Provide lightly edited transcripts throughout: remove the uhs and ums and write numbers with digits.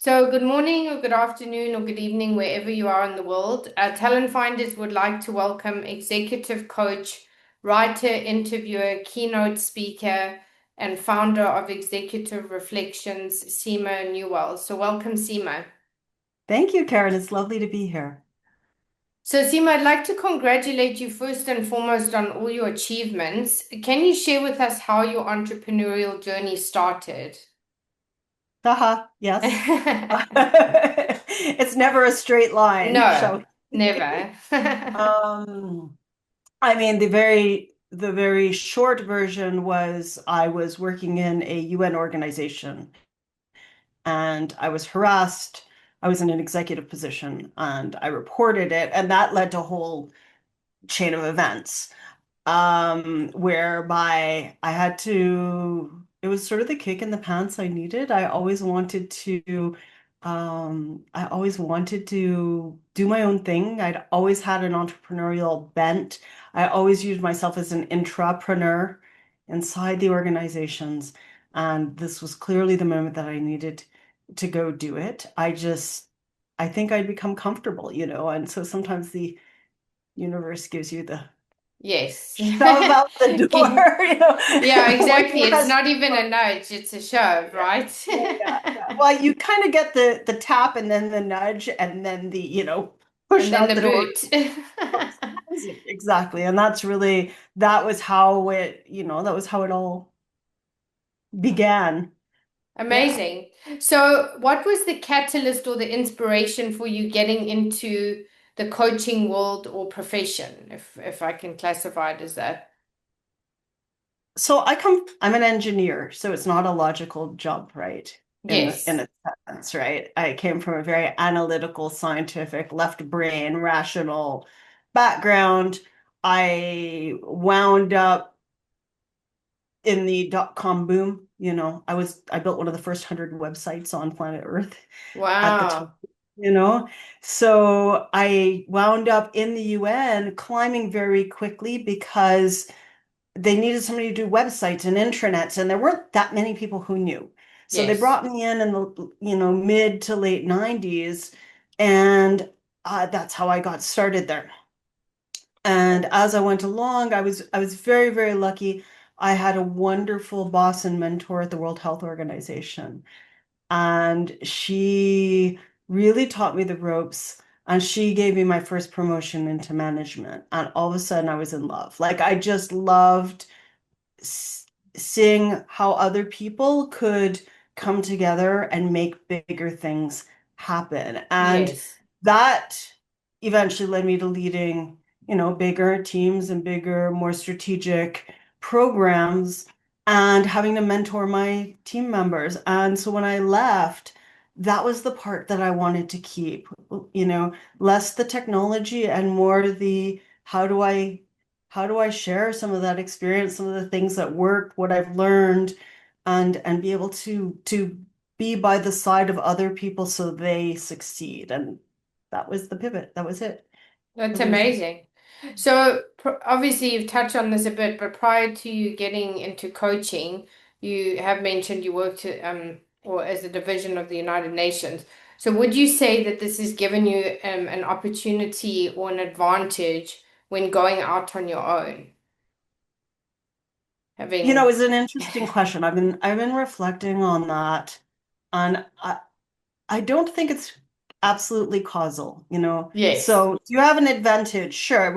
So, good morning, or good afternoon, or good evening, wherever you are in the world. Talent Finders would like to welcome executive coach, writer, interviewer, keynote speaker, and founder of Executive Reflections, Sima Newell. So, welcome, Sima. Thank you, Karen. It's lovely to be here. So, Sima, I'd like to congratulate you first and foremost on all your achievements. Can you share with us how your entrepreneurial journey started? Haha, yes. It's never a straight line, No, shall we? never. Um, I mean, the very short version was I was working in a UN organization and I was harassed. I was in an executive position and I reported it, and that led to a whole chain of events. Whereby I had to, it was sort of the kick in the pants I needed. I always wanted to do my own thing. I'd always had an entrepreneurial bent. I always used myself as an intrapreneur inside the organizations. And this was clearly the moment that I needed to go do it. I think I'd become comfortable, and so sometimes the universe gives you the Yes. shove out the Can- door, Yeah, when exactly. you It's has not even a nudge, it's a shove, yeah, right? yeah. Well, you kind of get the tap and then the nudge and then the And push then out the the door. boot. Exactly. And that was how it all began. Yeah. Amazing. So, what was the catalyst or the inspiration for you getting into the coaching world or profession, if I can classify it as that? So I'm an engineer, so it's not a logical jump, right? In Yes. a sense, right? I came from a very analytical, scientific, left brain, rational background. I wound up in the dot-com boom. I built one of the first 100 websites on planet Earth at the time, Wow. you know. So I wound up in the UN climbing very quickly because they needed somebody to do websites and intranets, and there weren't that many people who knew. So they Yes. brought me in the mid to late 90s, and that's how I got started there. And as I went along, I was very, very lucky. I had a wonderful boss and mentor at the World Health Organization, and she really taught me the ropes. And she gave me my first promotion into management. And all of a sudden, I was in love. Like, I just loved seeing how other people could come together and make bigger things happen. And Yes. that eventually led me to leading bigger teams and bigger, more strategic programs and having to mentor my team members. And so when I left, that was the part that I wanted to keep, less the technology and more the how do I share some of that experience, some of the things that work, what I've learned, and be able to be by the side of other people so they succeed. And that was the pivot. That was it. That's That was it. amazing. So, obviously, you've touched on this a bit, but prior to you getting into coaching, you have mentioned you worked or as a division of the United Nations. So, would you say that this has given you an opportunity or an advantage when going out on your own? Having, It's an interesting question. I've been reflecting on that, and I don't think it's absolutely causal. yes, So do you have an advantage? Sure.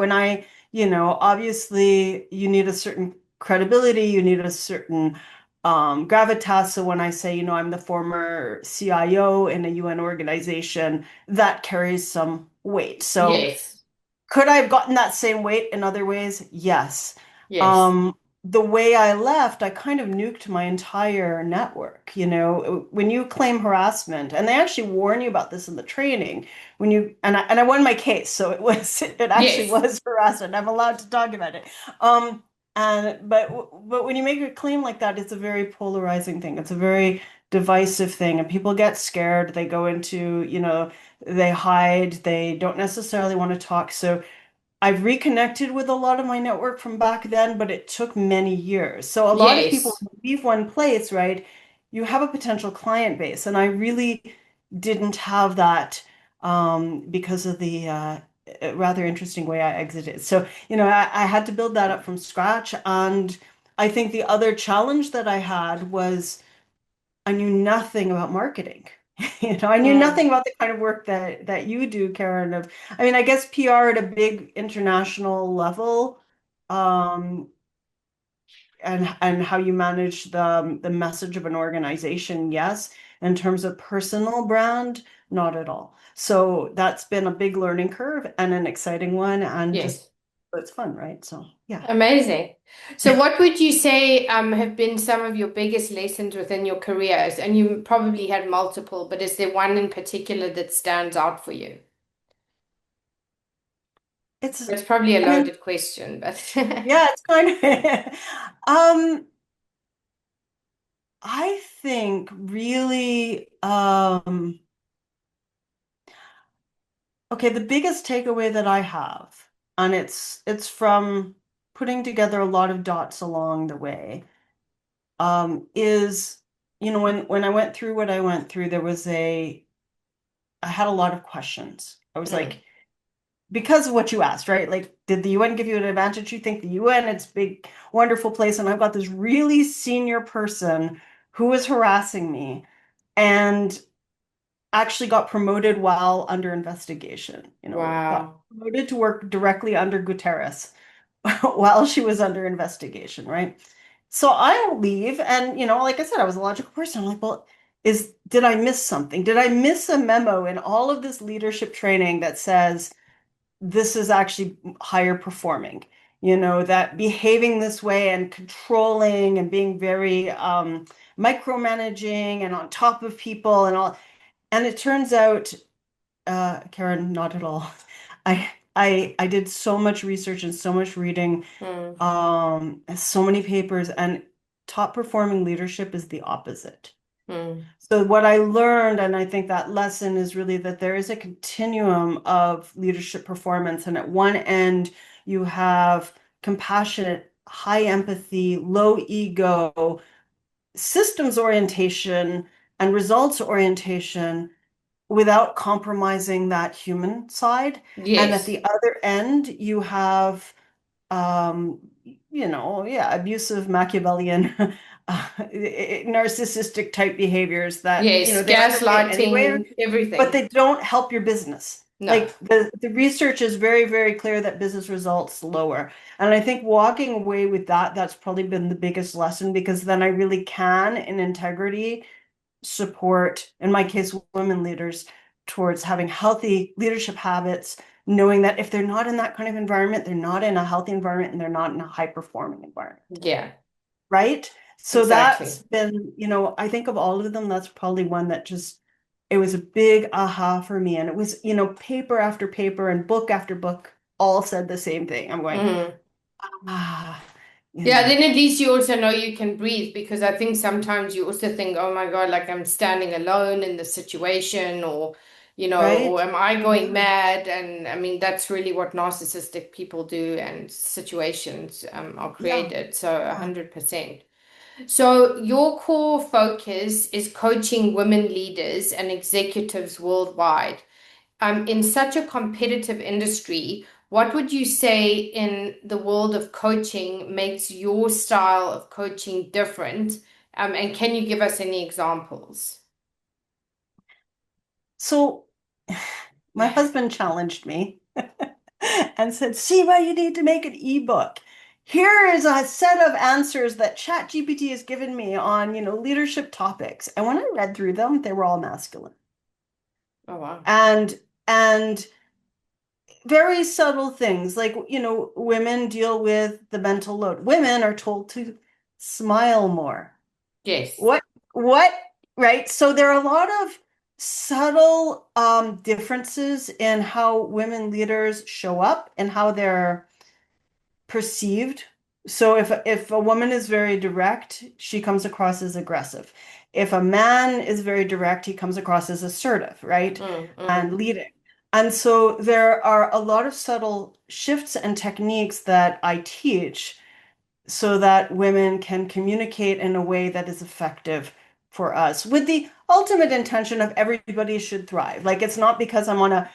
Obviously you need a certain credibility, you need a certain gravitas. So when I say, I'm the former CIO in a UN organization, that carries some weight. So yes, could I have gotten that same weight in other ways? Yes. yes, Um, the way I left, I kind of nuked my entire network. When you claim harassment, and they actually warn you about this in the training, and I won my case, so it actually yes, was harassment. I'm allowed to talk about it. Um, but when you make a claim like that, it's a very polarizing thing. It's a very divisive thing, and people get scared. They go into, they hide, they don't necessarily want to talk. So I've reconnected with a lot of my network from back then, but it took many years. So a lot of people yes, leave one place, right? You have a potential client base, and I really didn't have that because of the rather interesting way I exited. So, I had to build that up from scratch. And I think the other challenge that I had was I knew nothing about marketing. I knew Mm, nothing about the kind of work that you do, Karen. I mean, I guess PR at a big international level, um, and how you manage the message of an organization, yes. In terms of personal brand, not at all. So that's been a big learning curve and an exciting one, and just yes. it's fun, right? So yeah. Amazing. So, what would you say have been some of your biggest lessons within your careers? And you probably had multiple, but is there one in particular that stands out for you? It's, It's probably a I mean, loaded question, but yeah, it's kind of I think really, okay, the biggest takeaway that I have, and it's from putting together a lot of dots along the way, is, when I went through what I went through, I had a lot of questions. I was Mm, like, because of what you asked, right? Like, did the UN give you an advantage? You think the UN, it's a big, wonderful place, and I've got this really senior person who is harassing me. And actually got promoted while under investigation, got wow. promoted to work directly under Guterres while she was under investigation, right? So I leave, and like I said, I was a logical person. I'm like, well, did I miss something? Did I miss a memo in all of this leadership training that says this is actually higher performing? That behaving this way and controlling and being very micromanaging and on top of people and all. And it turns out, Karen, not at all. I did so much research and so much reading, Mm, so many papers, and top performing leadership is the opposite. mm, So what I learned, and I think that lesson is really that there is a continuum of leadership performance, and at one end you have compassionate, high empathy, low ego, systems orientation, and results orientation without compromising that human side. And at yes. the other end, you have, yeah, abusive Machiavellian, narcissistic type behaviors that, Yes. they aren't okay anywhere, Gaslighting, but everything. they don't help your business. No. Like the research is very, very clear that business results lower. And I think walking away with that, that's probably been the biggest lesson, because then I really can, in integrity, support, in my case, women leaders towards having healthy leadership habits, knowing that if they're not in that kind of environment, they're not in a healthy environment and they're not in a high performing environment, Yeah, right? So that's exactly. been, I think of all of them, that's probably one that just, it was a big aha for me. And it was, paper after paper and book after book all said the same thing. I'm going, Mm. ah, Yeah, then at least you also know you can breathe because I think sometimes you also think, oh my God, like I'm standing alone in the situation or right? am I going Yeah. mad? And I mean, that's really what narcissistic people do and situations are Yeah. created. So Yeah. 100%. So your core focus is coaching women leaders and executives worldwide. In such a competitive industry, what would you say in the world of coaching makes your style of coaching different? And can you give us any examples? So my husband challenged me and said, Sima, you need to make an ebook. Here is a set of answers that ChatGPT has given me on, leadership topics. And when I read through them, they were all masculine. Oh, wow. And and very subtle things like, women deal with the mental load. Women are told to smile more. Yes. What, right? So there are a lot of subtle differences in how women leaders show up and how they're perceived. So if a woman is very direct, she comes across as aggressive. If a man is very direct, he comes across as assertive, right? Mm, And mm. leading. And so there are a lot of subtle shifts and techniques that I teach so that women can communicate in a way that is effective for us, with the ultimate intention of everybody should thrive. Like it's not because I'm on a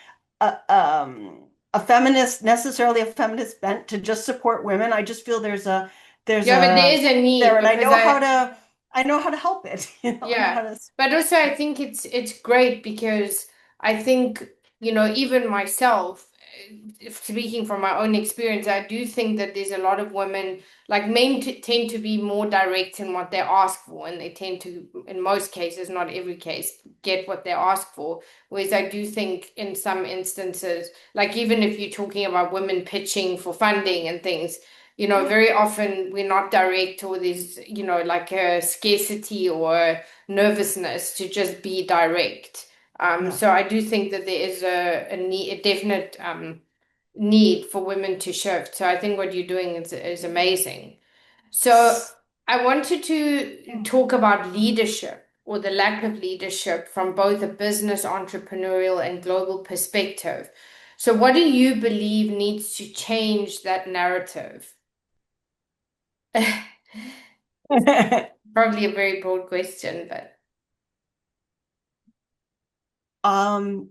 feminist, necessarily a feminist bent to just support women. I just feel there's Yeah, but there a is a there, need and because I know how to help it. I know how yeah, to. but also I think it's great because I think, even myself, speaking from my own experience, I do think that there's a lot of women, like men tend to be more direct in what they ask for, and they tend to, in most cases, not every case, get what they ask for. Whereas I do think in some instances, like even if you're talking about women pitching for funding and things, very often we're not direct, or there's, like a scarcity or nervousness to just be direct. Yeah. So I do think that there is a definite need for women to shift. So I think what you're doing is amazing. So I wanted to talk about leadership or the lack of leadership from both a business, entrepreneurial, and global perspective. So what do you believe needs to change that narrative? Probably a very broad question, but Um,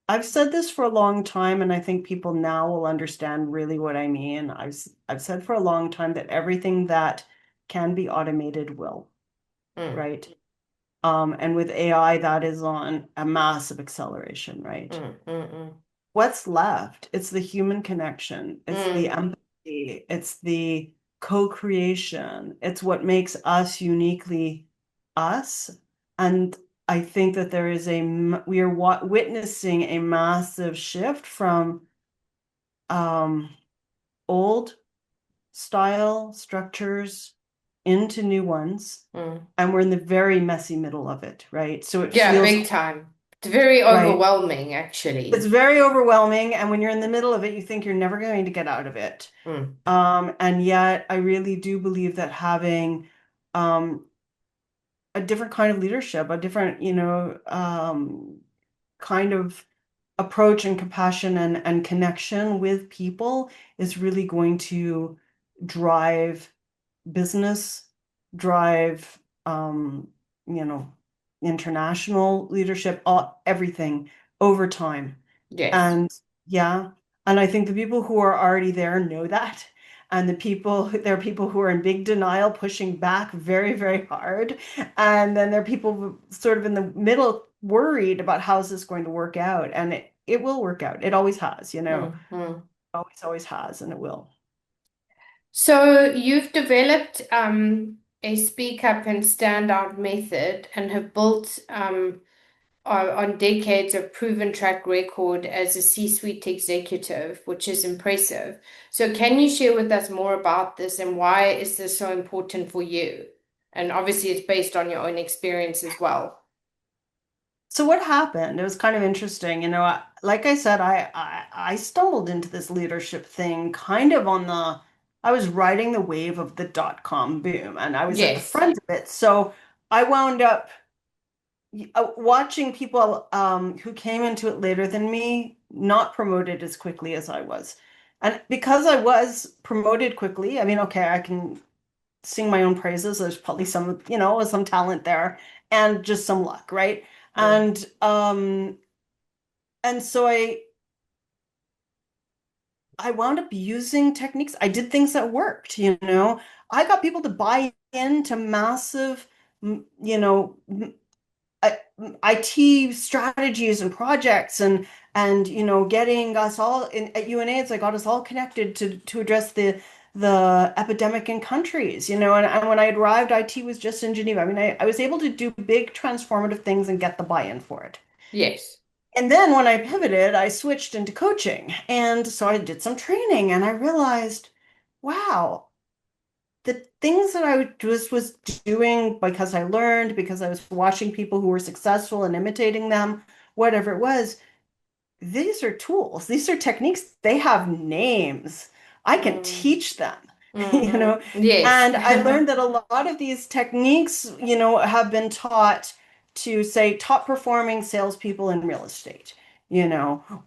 I've said this for a long time, and I think people now will understand really what I mean. I've said for a long time that everything that can be automated will, mm, right? And with AI, that is on a massive acceleration, right? mm, mm, mm, What's left? It's the human connection, it's the mm, empathy, it's the co-creation, it's what makes us uniquely us. And I think that we are witnessing a massive shift from um, old style structures into new ones. mm. And we're in the very messy middle of it, right? So it Yeah, feels big time. It's very right. overwhelming, It's actually. very overwhelming, and when you're in the middle of it, you think you're never going to get out of it. Mm, And yet, I really do believe that having um, a different kind of leadership, a different, kind of approach and compassion and connection with people is really going to drive business, drive, you know, international leadership, everything over time. yes. And yeah, and I think the people who are already there know that. And there are people who are in big denial, pushing back very, very hard. And then there are people sort of in the middle, worried about how is this going to work out. And it will work out. It always has, Mm, mm. always has, and it will. So you've developed a speak up and stand out method and have built on decades of proven track record as a C-suite executive, which is impressive. So can you share with us more about this and why is this so important for you? And obviously it's based on your own experience as well. So what happened? It was kind of interesting. Like I said, I stumbled into this leadership thing kind of I was riding the wave of the dot-com boom and I was at the Yes. front of it. So I wound up watching people who came into it later than me not promoted as quickly as I was. And because I was promoted quickly, I mean, okay, I can sing my own praises. There's probably some talent there and just some luck, right? Mm, And so I wound up using techniques. I did things that worked. I got people to buy into massive, you know, IT strategies and projects and getting us all at UNA, it's like got us all connected to address the epidemic in countries, and when I arrived, IT was just in Geneva. I mean, I was able to do big transformative things and get the buy-in for it. yes. And then when I pivoted, I switched into coaching. And so I did some training and I realized, wow, the things that I was doing because I learned, because I was watching people who were successful and imitating them, whatever it was, these are tools, these are techniques, they have names. I can Mm, teach them, you mm, know. mm. Yes. And I learned that a lot of these techniques, have been taught to, say, top performing salespeople in real estate,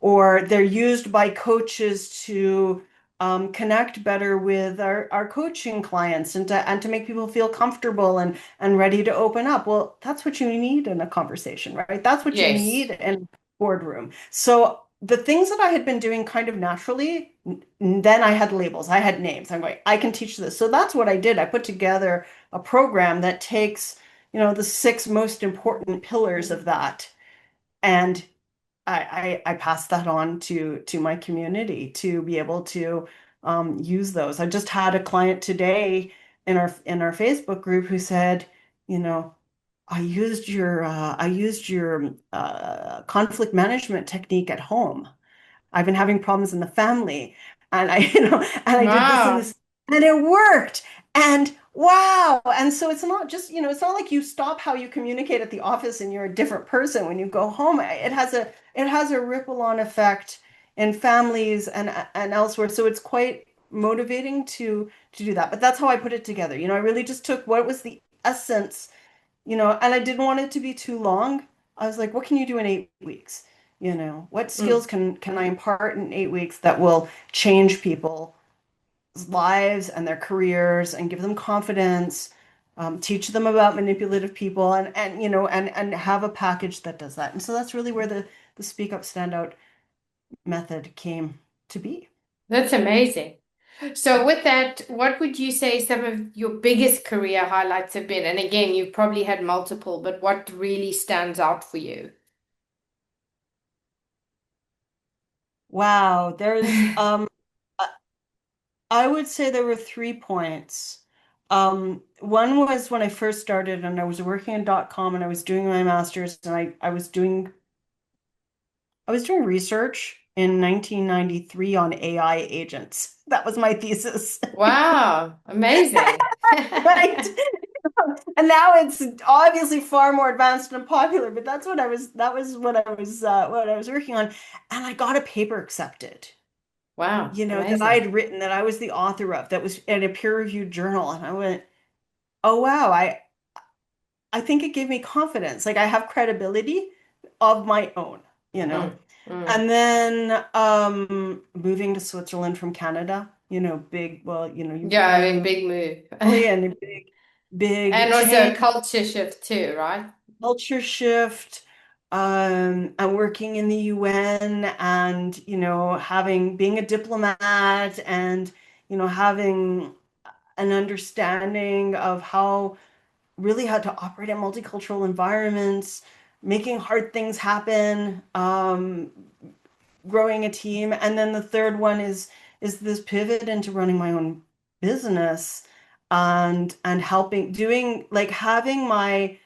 or they're used by coaches to connect better with our coaching clients and to make people feel comfortable and ready to open up. Well, that's what you need in a conversation, right? That's what you Yes. need in a boardroom. So the things that I had been doing kind of naturally, then I had labels, I had names. I'm going, I can teach this. So that's what I did. I put together a program that takes, the six most important pillars of that. And I pass that on to my community to be able to use those. I just had a client today in our Facebook group who said, you know, I used your conflict management technique at home. I've been having problems in the family, and I, and I did this and Wow. this, and it worked. And wow. And so it's not just, it's not like you stop how you communicate at the office and you're a different person when you go home. It has a ripple on effect in families and elsewhere. So it's quite motivating to do that. But that's how I put it together. I really just took what was the essence, and I didn't want it to be too long. I was like, what can you do in 8 weeks? What skills Mm. can I impart in 8 weeks that will change people's lives and their careers and give them confidence, teach them about manipulative people and have a package that does that. And so that's really where the Speak Up Stand Out method came to be. That's amazing. So with that, what would you say some of your biggest career highlights have been? And again, you've probably had multiple, but what really stands out for you? Wow, I would say there were 3 points. One was when I first started and I was working in .com and I was doing my master's and I was doing research in 1993 on AI agents. That was my thesis. Wow, amazing. Right? And now it's obviously far more advanced and popular, but that was what I was working on. And I got a paper accepted, Wow, that I amazing. had written, that I was the author of, that was in a peer-reviewed journal. And I went, oh wow, I think it gave me confidence. Like I have credibility of my own, you know. Mm, mm. And then moving to Switzerland from Canada, big, well, you Yeah, I you mean, know big move. and a big And also a change, culture shift too, right? culture shift. I'm working in the UN and, having being a diplomat and, having an understanding of how to operate in multicultural environments, making hard things happen, growing a team. And then the third one is this pivot into running my own business and helping doing like having my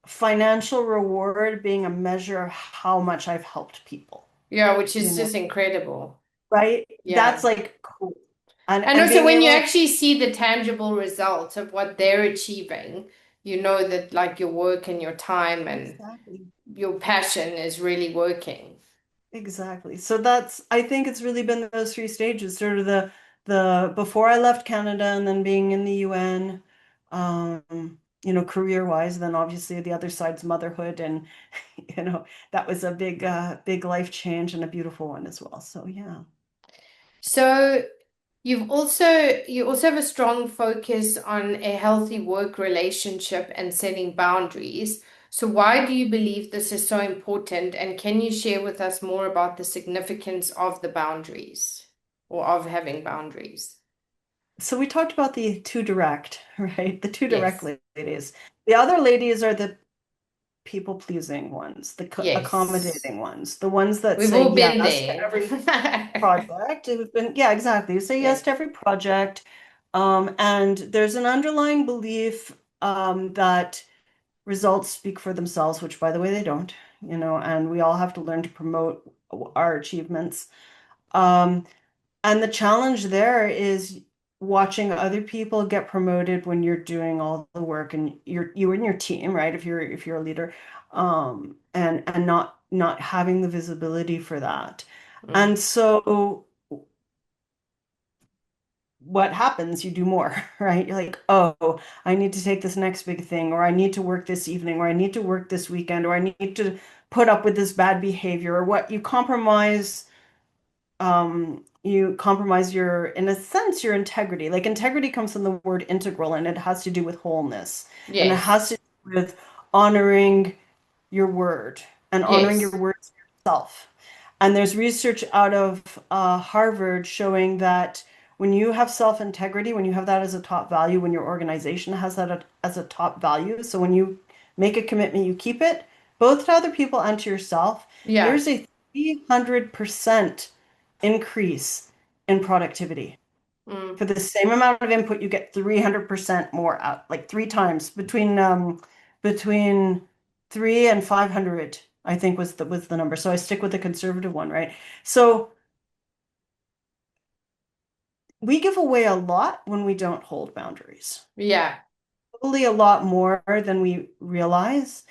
financial reward being a measure of how much I've helped people, Yeah, which you is know, just incredible. right? That's Yeah. like cool. And And and also being when you able actually see the tangible results of what they're achieving, you know that like your work and your time and exactly. your passion is really working. Exactly. So I think it's really been those three stages, sort of the before I left Canada and then being in the UN, career wise, then obviously the other side's motherhood and that was a big life change and a beautiful one as well. So yeah. So you also have a strong focus on a healthy work relationship and setting boundaries. So why do you believe this is so important? And can you share with us more about the significance of the boundaries or of having boundaries? So we talked about the two direct, right? The two direct Yes. ladies. The other ladies are the people pleasing ones, the Yes. accommodating ones, the ones that We've say all been yes to there. every project. Yeah, exactly. You say yes Yes. to every project. And there's an underlying belief that results speak for themselves, which by the way, they don't, and we all have to learn to promote our achievements. Um, and the challenge there is watching other people get promoted when you're doing all the work and you and your team, right? If you're a leader, and not having the visibility for that. Mm. And so what happens? You do more, right? You're like, oh, I need to take this next big thing, or I need to work this evening, or I need to work this weekend, or I need to put up with this bad behavior, or what you compromise you compromise your, in a sense, your integrity. Like integrity comes from the word integral, and it has to do with wholeness, and it Yes. has to do with honoring your word and honoring your Yes. word to yourself. And there's research out of Harvard showing that when you have self-integrity, when you have that as a top value, when your organization has that as a top value, so when you make a commitment, you keep it, both to other people and to yourself, Yeah. there's a 300% increase in productivity. Mm. For the same amount of input, you get 300% more out, like three times between 3 and 500, I think was the number. So I stick with the conservative one, right? So we give away a lot when we don't hold boundaries. Yeah. Probably a lot more than we realize.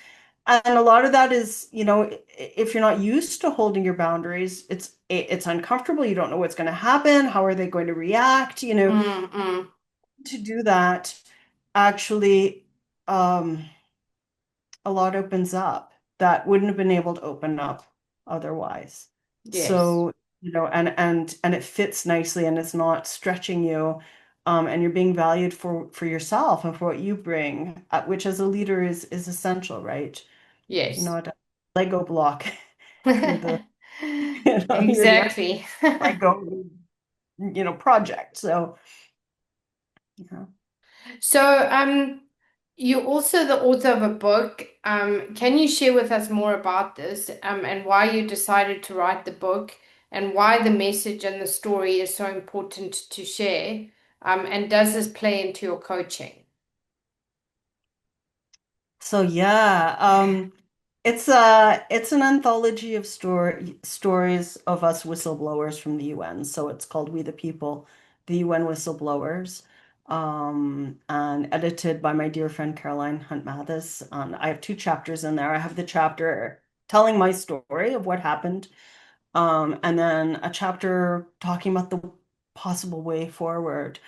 And a lot of that is, if you're not used to holding your boundaries, it's uncomfortable. You don't know what's going to happen. How are they going to react? Mm, mm. To do that, actually, um, a lot opens up that wouldn't have been able to open up otherwise. Yes. So, and it fits nicely and it's not stretching you. And you're being valued for yourself and for what you bring, which as a leader is essential, right? You're Yes. not a Lego block. You're the, you're the actual Exactly. Lego, project. So, yeah. So, you're also the author of a book. Can you share with us more about this, and why you decided to write the book, and why the message and the story is so important to share? And does this play into your coaching? So yeah, it's an anthology of stories of us whistleblowers from the UN. So it's called We the People, the UN Whistleblowers, and edited by my dear friend Caroline Hunt Mathis. I have two chapters in there. I have the chapter telling my story of what happened, and then a chapter talking about the possible way forward.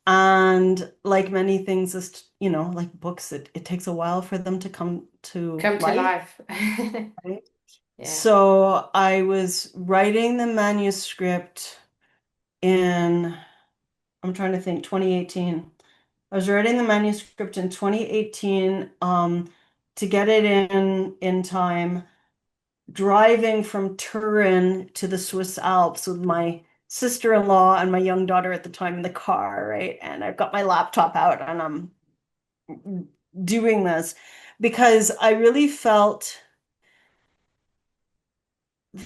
And like many things, like books, it takes a while for them to come to Come to life, life. right? Yeah. So I was writing the manuscript in, I'm trying to think, 2018. I was writing the manuscript in 2018, to get it in time, driving from Turin to the Swiss Alps with my sister-in-law and my young daughter at the time in the car, right? And I've got my laptop out and I'm doing this because I really felt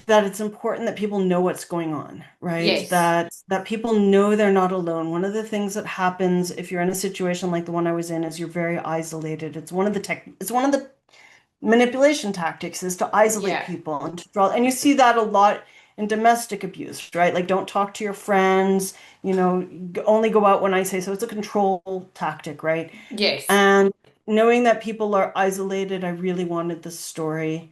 that it's important that people know what's going on, right? Yes. That people know they're not alone. One of the things that happens if you're in a situation like the one I was in is you're very isolated. It's one of the manipulation tactics is to isolate Yeah. people and to draw, and you see that a lot in domestic abuse, right? Like don't talk to your friends, only go out when I say so. It's a control tactic, right? Yes. And knowing that people are isolated, I really wanted the story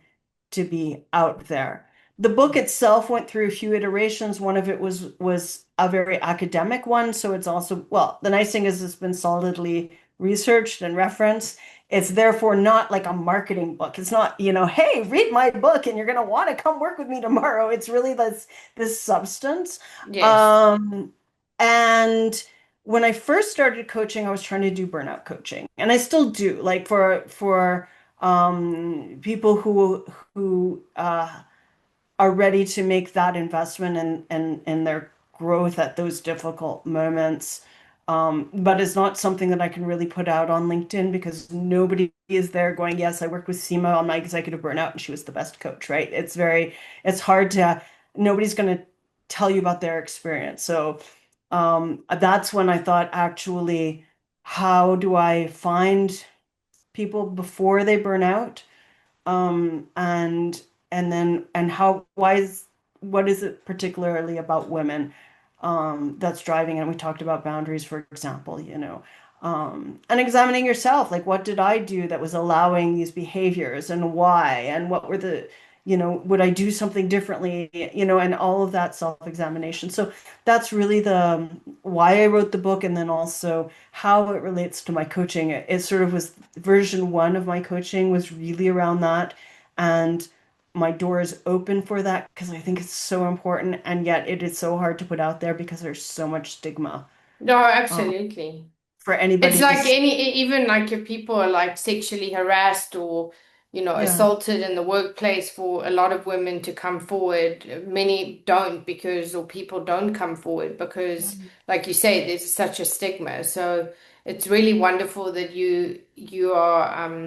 to be out there. The book itself went through a few iterations. One of it was a very academic one, so it's also, well, the nice thing is it's been solidly researched and referenced. It's therefore not like a marketing book. It's not, hey, read my book and you're going to want to come work with me tomorrow. It's really this substance. Yes. Um, and when I first started coaching, I was trying to do burnout coaching, and I still do, like for people who are ready to make that investment in their growth at those difficult moments. But it's not something that I can really put out on LinkedIn because nobody is there going, yes, I worked with Sima on my executive burnout and she was the best coach, right? It's hard to, nobody's going to tell you about their experience. So that's when I thought, actually, how do I find people before they burn out? And then how why is what is it particularly about women that's driving it? We talked about boundaries, for example, and examining yourself, like what did I do that was allowing these behaviors and why, and what were the, would I do something differently, and all of that self-examination. So that's really the why I wrote the book, and then also how it relates to my coaching. It sort of was version one of my coaching was really around that, and my door is open for that because I think it's so important, and yet it is so hard to put out there because there's so much stigma No, uh, absolutely. for It's anybody to like say. even like if people are like sexually harassed or, Yeah. assaulted in the workplace, for a lot of women to come forward, many don't because, or people don't come forward because, like you say, there's such a stigma. So it's really wonderful that you are,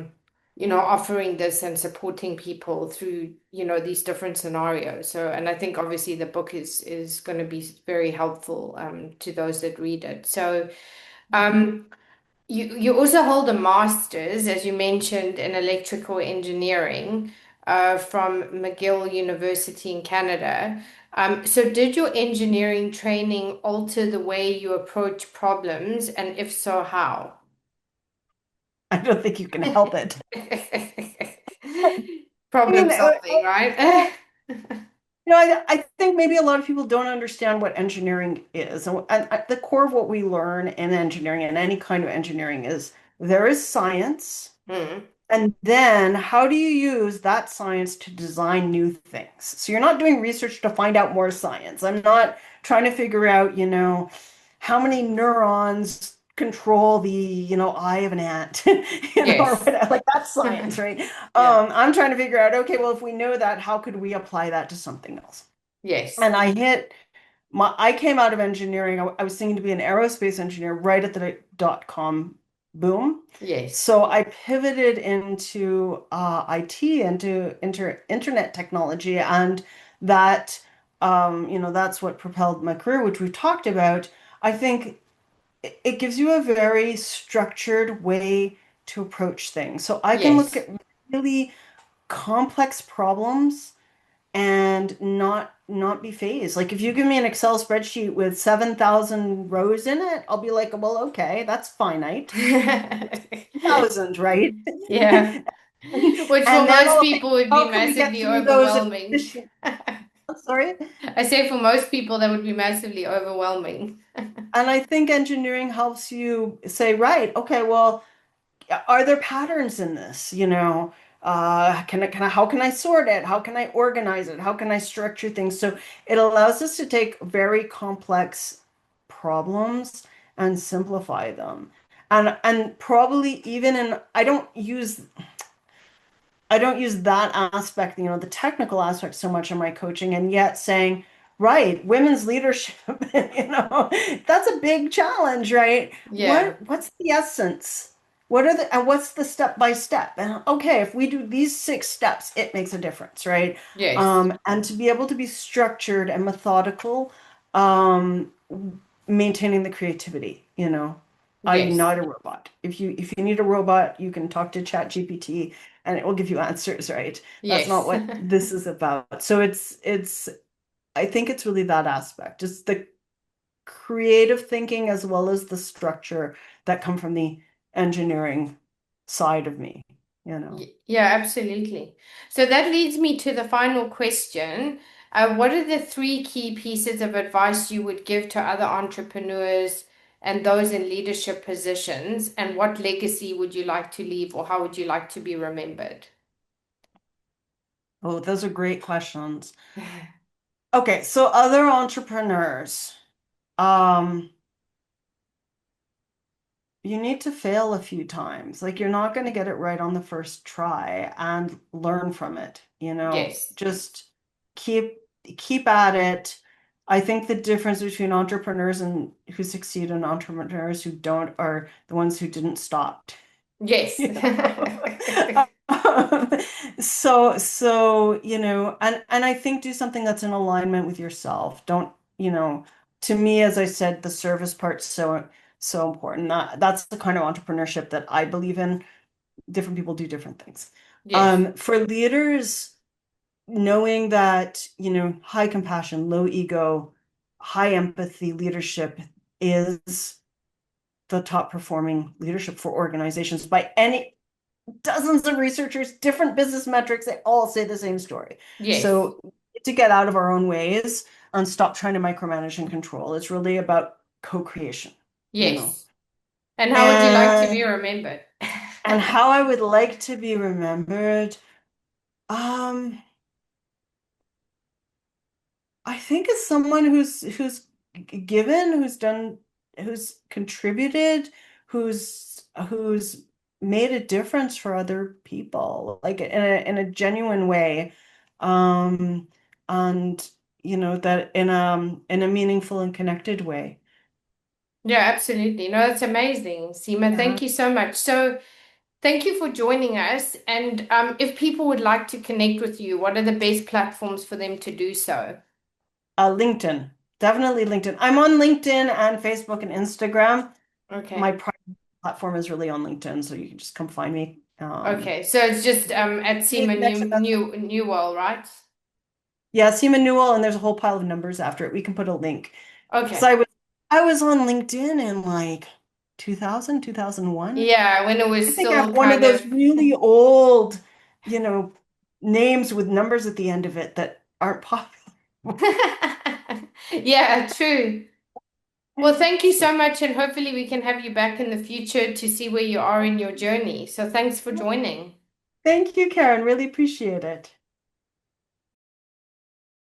offering this and supporting people through, these different scenarios. So, and I think obviously the book is going to be very helpful to those that read it. So. Um, you also hold a master's, as you mentioned, in electrical engineering from McGill University in Canada. So did your engineering training alter the way you approach problems, and if so, how? I don't think you can help it. I Problem mean, solving, right? I think maybe a lot of people don't understand what engineering is. And at the core of what we learn in engineering and any kind of engineering is there is science. Hmm. And then how do you use that science to design new things? So you're not doing research to find out more science. I'm not trying to figure out, how many neurons control the, eye of an ant, or Yes. whatever. Like that's science, right? Yeah. I'm trying to figure out, okay, well, if we know that, how could we apply that to something else? Yes. And I came out of engineering. I was thinking to be an aerospace engineer right at the dot-com boom. Yes. So I pivoted into IT, into internet technology, and that that's what propelled my career, which we've talked about. I think it gives you a very structured way to approach things. So I can look Yes. at really complex problems and not be phased. Like if you give me an Excel spreadsheet with 7,000 rows in it, I'll be like, well, okay, that's finite. Thousand, right? Yeah. Which for And then most I'll think, people would be how can we get massively through those overwhelming. efficient? Sorry. I say for most people that would be massively overwhelming. And I think engineering helps you say, right, okay, well, are there patterns in this? How can I sort it? How can I organize it? How can I structure things? So it allows us to take very complex problems and simplify them. And probably even in I don't use that aspect, the technical aspect so much in my coaching, and yet saying, right, women's leadership, that's a big challenge, right? Yeah. What's the essence? And what's the step by step? And okay, if we do these 6 steps, it makes a difference, right? Yes. And to be able to be structured and methodical, um, maintaining the creativity, I'm Yes. not a robot. If you need a robot, you can talk to ChatGPT and it will give you answers, right? That's not Yes. what this is about. So it's I think it's really that aspect. It's the creative thinking as well as the structure that come from the engineering side of me, you know. Yeah, absolutely. So that leads me to the final question. What are the three key pieces of advice you would give to other entrepreneurs and those in leadership positions? And what legacy would you like to leave, or how would you like to be remembered? Oh, those are great questions. Okay, so other entrepreneurs, um, you need to fail a few times. Like you're not going to get it right on the first try and learn from it, Yes. Just keep keep at it. I think the difference between entrepreneurs and who succeed and entrepreneurs who don't are the ones who didn't stop. Yes. You know? And I think do something that's in alignment with yourself. Don't, to me, as I said, the service part's so important. That's the kind of entrepreneurship that I believe in. Different people do different things. Yes. For leaders, knowing that, high compassion, low ego, high empathy leadership is the top performing leadership for organizations by any dozens of researchers, different business metrics, they all say the same story. Yes. So to get out of our own ways and stop trying to micromanage and control. It's really about co-creation, you know. Yes. And how would you like to be And remembered? and how I would like to be remembered. Um, think as someone who's given, who's done, who's contributed, who's made a difference for other people, like in a genuine way, um, and that in a meaningful and connected way. Yeah, absolutely. No, that's amazing, Seema. Yeah. Thank you so much. So, thank you for joining us. And if people would like to connect with you, what are the best platforms for them to do so? LinkedIn, definitely LinkedIn. I'm on LinkedIn and Facebook and Instagram. My Okay. private platform is really on LinkedIn, so you can just come find me. Okay. So it's just at Sima Actually, that's Newell, right? yeah, Sima Newell, and there's a whole pile of numbers after it. We can put a link. Because Okay. I was on LinkedIn in like 2000, 2001. Yeah, when it I was think I have still one of kind those of really old, you know, names with numbers at the end of it that aren't popular. Yeah, true. Well, thank you So so much, and hopefully we can have you back in the future to see where you are in your journey. So thanks for joining. thank you, Karen. Really appreciate it.